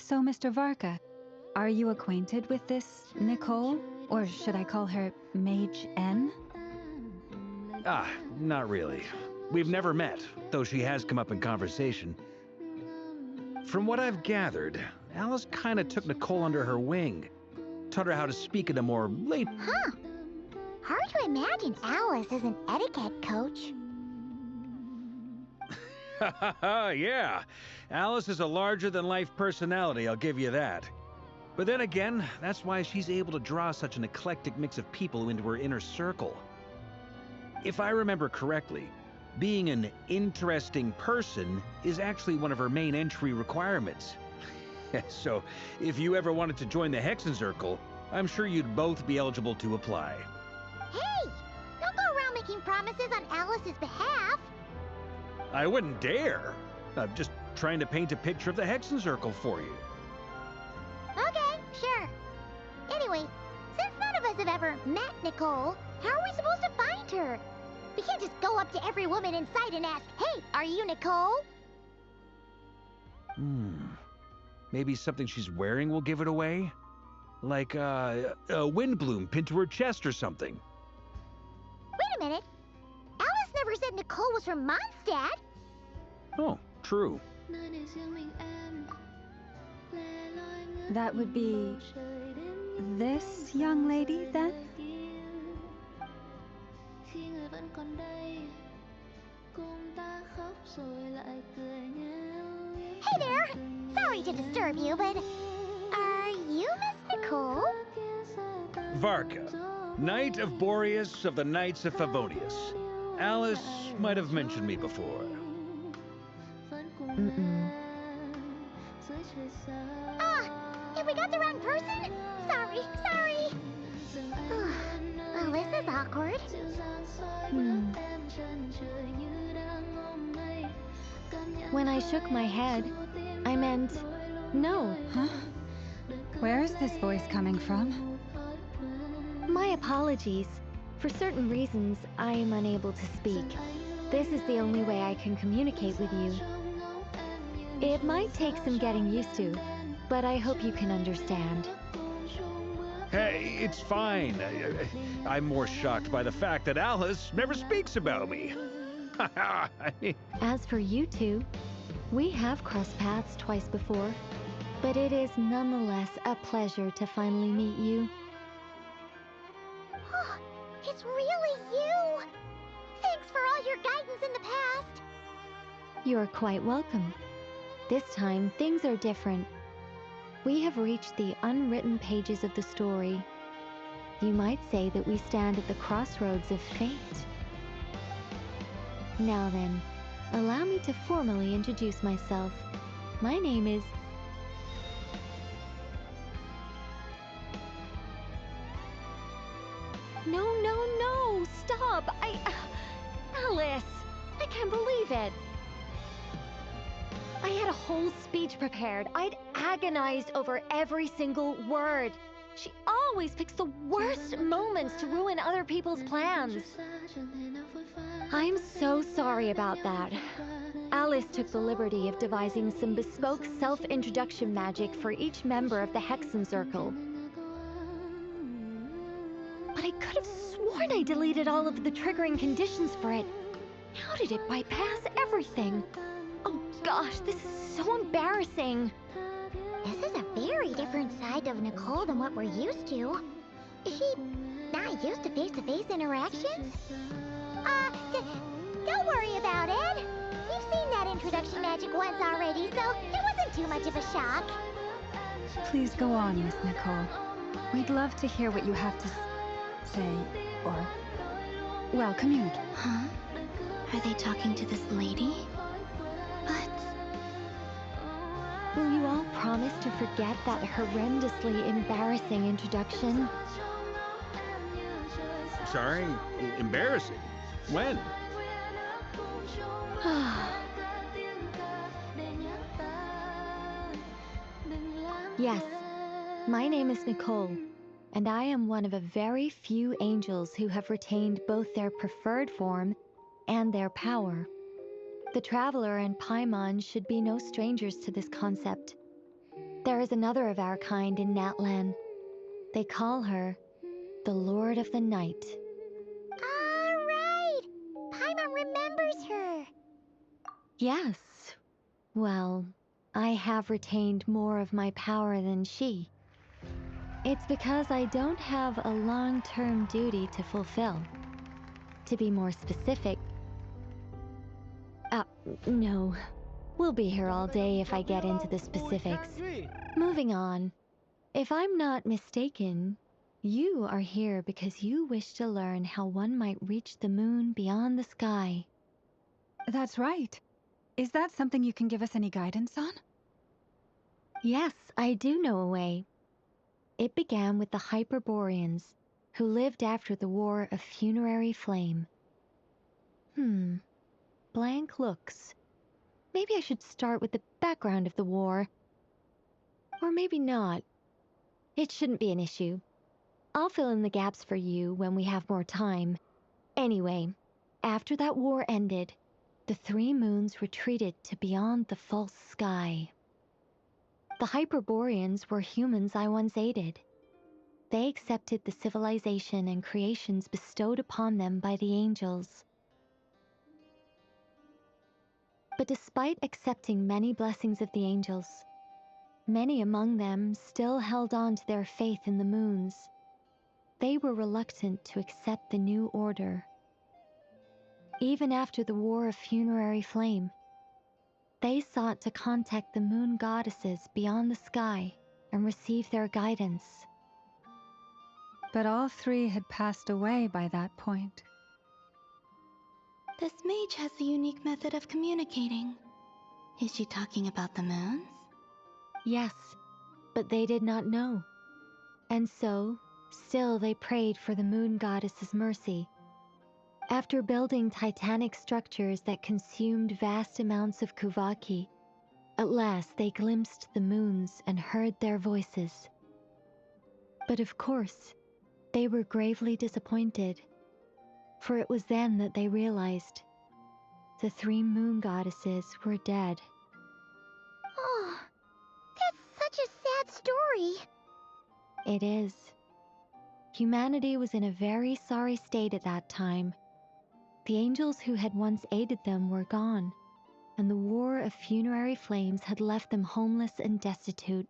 So, Mr. Varka, are you acquainted with this Nicole? Or should I call her Mage N? Not really. We've never met, though she has come up in conversation. From what I've gathered, Alice kinda took Nicole under her wing. Taught her how to speak in a more late... Huh. Hard to imagine Alice as an etiquette coach. Yeah, Alice is a larger-than-life personality, I'll give you that. But then again, that's why she's able to draw such an eclectic mix of people into her inner circle. If I remember correctly, being an interesting person is actually one of her main entry requirements. So, if you ever wanted to join the Hexenzirkel, I'm sure you'd both be eligible to apply. Hey! Don't go around making promises on Alice's behalf. I wouldn't dare. I'm just trying to paint a picture of the Hexenzirkel for you. Okay, sure. Anyway, since none of us have ever met Nicole, how are we supposed to find her? We can't just go up to every woman in sight and ask, "Hey, are you Nicole?" Maybe something she's wearing will give it away? Like, a windbloom pinned to her chest or something. Wait a minute. Alice never said Nicole was from Mondstadt. Oh, true. That would be this young lady, then? Hey there! Sorry to disturb you, but are you Miss Nicole? Varka, Knight of Boreas of the Knights of Favonius. Alice might have mentioned me before. Have we got the wrong person? Sorry. Well, this is awkward. When I shook my head, I meant no. Huh? Where is this voice coming from? My apologies. For certain reasons, I am unable to speak. This is the only way I can communicate with you. It might take some getting used to, but I hope you can understand. Hey, it's fine. I'm more shocked by the fact that Alice never speaks about me. As for you two, we have crossed paths twice before, but it is nonetheless a pleasure to finally meet you. It's really you! Thanks for all your guidance in the past. You're quite welcome. This time, things are different. We have reached the unwritten pages of the story. You might say that we stand at the crossroads of fate. Now then, allow me to formally introduce myself. My name is... No, stop! Alice! I can't believe it! I had a whole speech prepared. I'd agonized over every single word. She always picks the worst moments to ruin other people's plans. I'm so sorry about that. Alice took the liberty of devising some bespoke self-introduction magic for each member of the Hexenzirkel. But I could have sworn I deleted all of the triggering conditions for it. How did it bypass everything? Oh gosh, this is so embarrassing. This is a very different side of Nicole than what we're used to. Is she not used to face-to-face interactions? Don't worry about it. You've seen that introduction magic once already, so it wasn't too much of a shock. Please go on, Miss Nicole. We'd love to hear what you have to say, or, well, communicate. Huh? Are they talking to this lady? But... Will you all promise to forget that horrendously embarrassing introduction? Sorry? Embarrassing? When? Yes, my name is Nicole, and I am one of a very few angels who have retained both their preferred form and their power. The Traveler and Paimon should be no strangers to this concept. There is another of our kind in Natlan. They call her the Lord of the Night. All right! Paimon remembers her. Yes. Well, I have retained more of my power than she. It's because I don't have a long-term duty to fulfill. To be more specific... no. We'll be here all day if I get into the specifics. Moving on. If I'm not mistaken, you are here because you wish to learn how one might reach the moon beyond the sky. That's right. Is that something you can give us any guidance on? Yes, I do know a way. It began with the Hyperboreans, who lived after the War of Funerary Flame. Blank looks. Maybe I should start with the background of the war. Or maybe not. It shouldn't be an issue. I'll fill in the gaps for you when we have more time. Anyway, after that war ended, the three moons retreated to beyond the false sky. The Hyperboreans were humans I once aided. They accepted the civilization and creations bestowed upon them by the angels. But despite accepting many blessings of the angels, many among them still held on to their faith in the moons. They were reluctant to accept the new order. Even after the War of Funerary Flame, they sought to contact the moon goddesses beyond the sky and receive their guidance. But all three had passed away by that point. This mage has a unique method of communicating. Is she talking about the moons? Yes, but they did not know. And so, still they prayed for the moon goddess's mercy. After building titanic structures that consumed vast amounts of Kuvaki, at last they glimpsed the moons and heard their voices. But of course, they were gravely disappointed, for it was then that they realized the three moon goddesses were dead. Oh, that's such a sad story. It is. Humanity was in a very sorry state at that time. The angels who had once aided them were gone, and the War of Funerary Flames had left them homeless and destitute.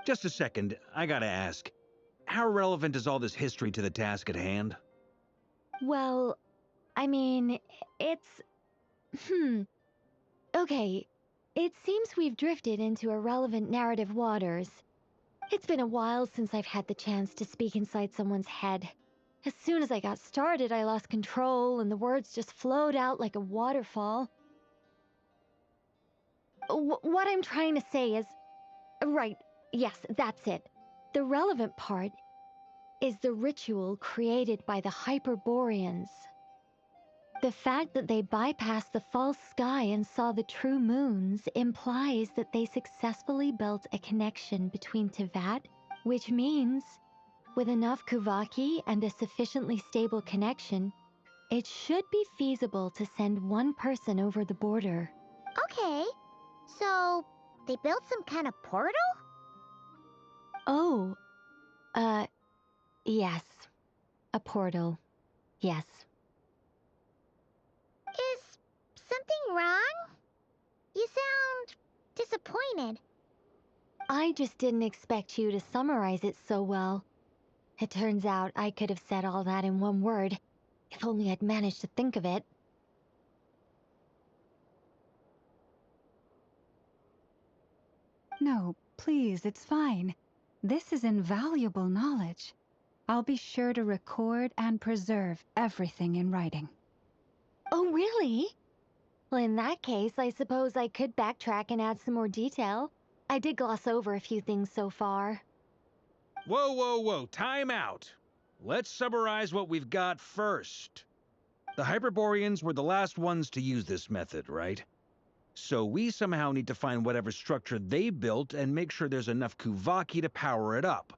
Just a second, I gotta ask. How relevant is all this history to the task at hand? Well, I mean, it's... Okay, it seems we've drifted into irrelevant narrative waters. It's been a while since I've had the chance to speak inside someone's head. As soon as I got started, I lost control, and the words just flowed out like a waterfall. What I'm trying to say is... Right, yes, that's it. The relevant part is the ritual created by the Hyperboreans. The fact that they bypassed the false sky and saw the true moons implies that they successfully built a connection between Tevat, which means, with enough Kuvaki and a sufficiently stable connection, it should be feasible to send one person over the border. Okay, so they built some kind of portal? Oh, yes. A portal. Yes. Is something wrong? You sound disappointed. I just didn't expect you to summarize it so well. It turns out I could have said all that in one word, if only I'd managed to think of it. No, please, it's fine. This is invaluable knowledge. I'll be sure to record and preserve everything in writing. Oh, really? Well, in that case, I suppose I could backtrack and add some more detail. I did gloss over a few things so far. Whoa, time out. Let's summarize what we've got first. The Hyperboreans were the last ones to use this method, right? So we somehow need to find whatever structure they built and make sure there's enough Kuvaki to power it up.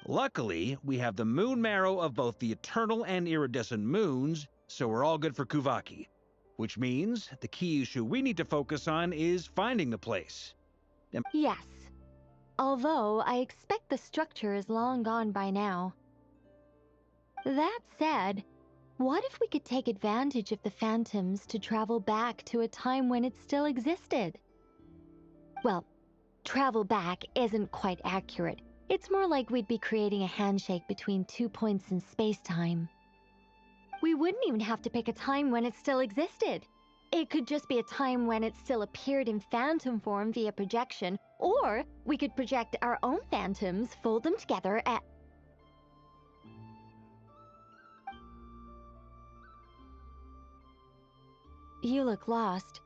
Luckily, we have the moon marrow of both the eternal and iridescent moons, so we're all good for Kuvaki. Which means the key issue we need to focus on is finding the place. Yes. Although I expect the structure is long gone by now. That said, what if we could take advantage of the phantoms to travel back to a time when it still existed? Well, travel back isn't quite accurate. It's more like we'd be creating a handshake between 2 points in space-time. We wouldn't even have to pick a time when it still existed. It could just be a time when it still appeared in phantom form via projection, or we could project our own phantoms, fold them together, and... You look lost.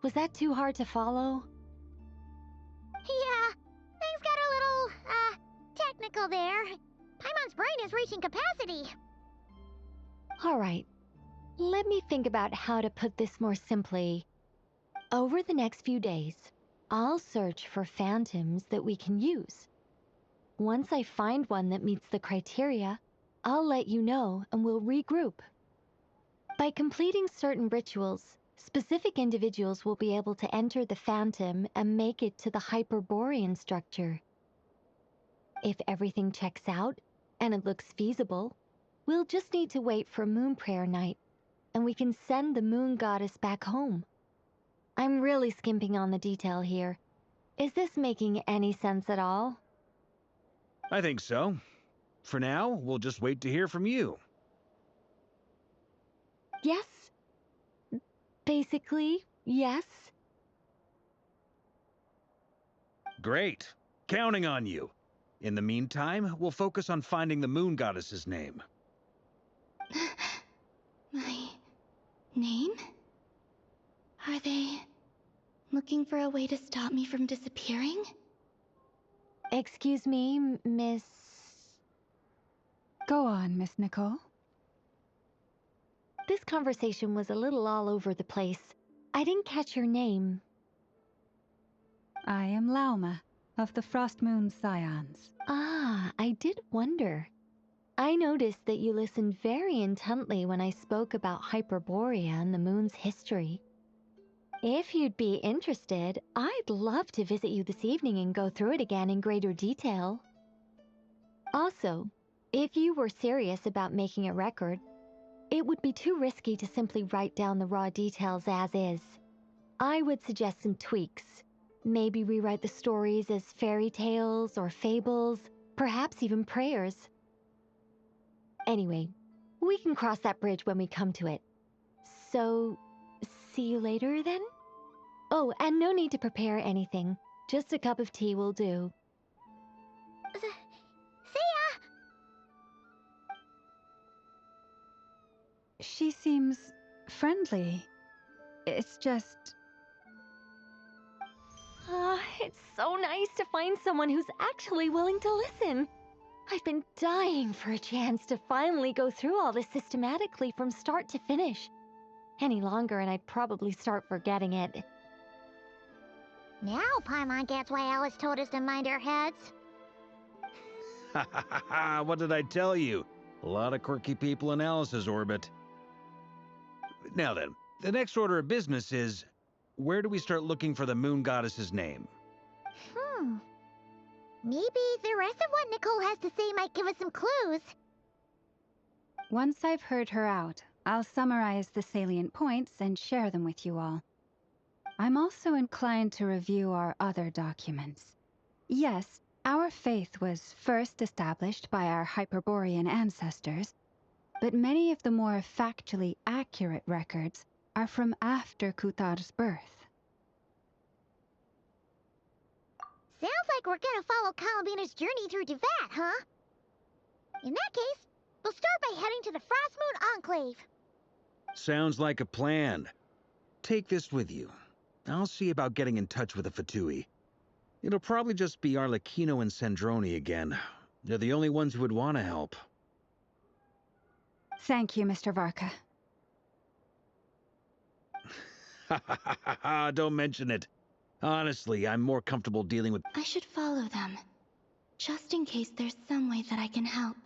Was that too hard to follow? Yeah, things got a little, technical there. Paimon's brain is reaching capacity. All right. Let me think about how to put this more simply. Over the next few days, I'll search for phantoms that we can use. Once I find one that meets the criteria, I'll let you know and we'll regroup. By completing certain rituals, specific individuals will be able to enter the phantom and make it to the Hyperborean structure. If everything checks out and it looks feasible, we'll just need to wait for Moon Prayer Night, and we can send the Moon Goddess back home. I'm really skimping on the detail here. Is this making any sense at all? I think so. For now, we'll just wait to hear from you. Yes. Basically, yes. Great. Counting on you. In the meantime, we'll focus on finding the Moon Goddess's name. My name? Are they looking for a way to stop me from disappearing? Excuse me, Miss... Go on, Miss Nicole. This conversation was a little all over the place. I didn't catch your name. I am Lauma, of the Frost Moon Scions. Ah, I did wonder. I noticed that you listened very intently when I spoke about Hyperborea and the moon's history. If you'd be interested, I'd love to visit you this evening and go through it again in greater detail. Also, if you were serious about making a record, it would be too risky to simply write down the raw details as is. I would suggest some tweaks. Maybe rewrite the stories as fairy tales or fables, perhaps even prayers. Anyway, we can cross that bridge when we come to it. So, see you later then? Oh, and no need to prepare anything. Just a cup of tea will do. See ya! She seems friendly. It's just... It's so nice to find someone who's actually willing to listen. I've been dying for a chance to finally go through all this systematically from start to finish. Any longer and I'd probably start forgetting it. Now Paimon gets why Alice told us to mind our heads. Ha ha ha ha! What did I tell you? A lot of quirky people in Alice's orbit. Now then, the next order of business is, where do we start looking for the Moon Goddess's name? Maybe the rest of what Nicole has to say might give us some clues. Once I've heard her out, I'll summarize the salient points and share them with you all. I'm also inclined to review our other documents. Yes, our faith was first established by our Hyperborean ancestors, but many of the more factually accurate records are from after Kuthar's birth. Sounds like we're gonna follow Columbina's journey through Devat, huh? In that case, we'll start by heading to the Frost Moon Enclave. Sounds like a plan. Take this with you. I'll see about getting in touch with the Fatui. It'll probably just be Arlecchino and Sandroni again. They're the only ones who would want to help. Thank you, Mr. Varka. Ha ha ha ha ha! Don't mention it. Honestly, I'm more comfortable dealing with... I should follow them, just in case there's some way that I can help.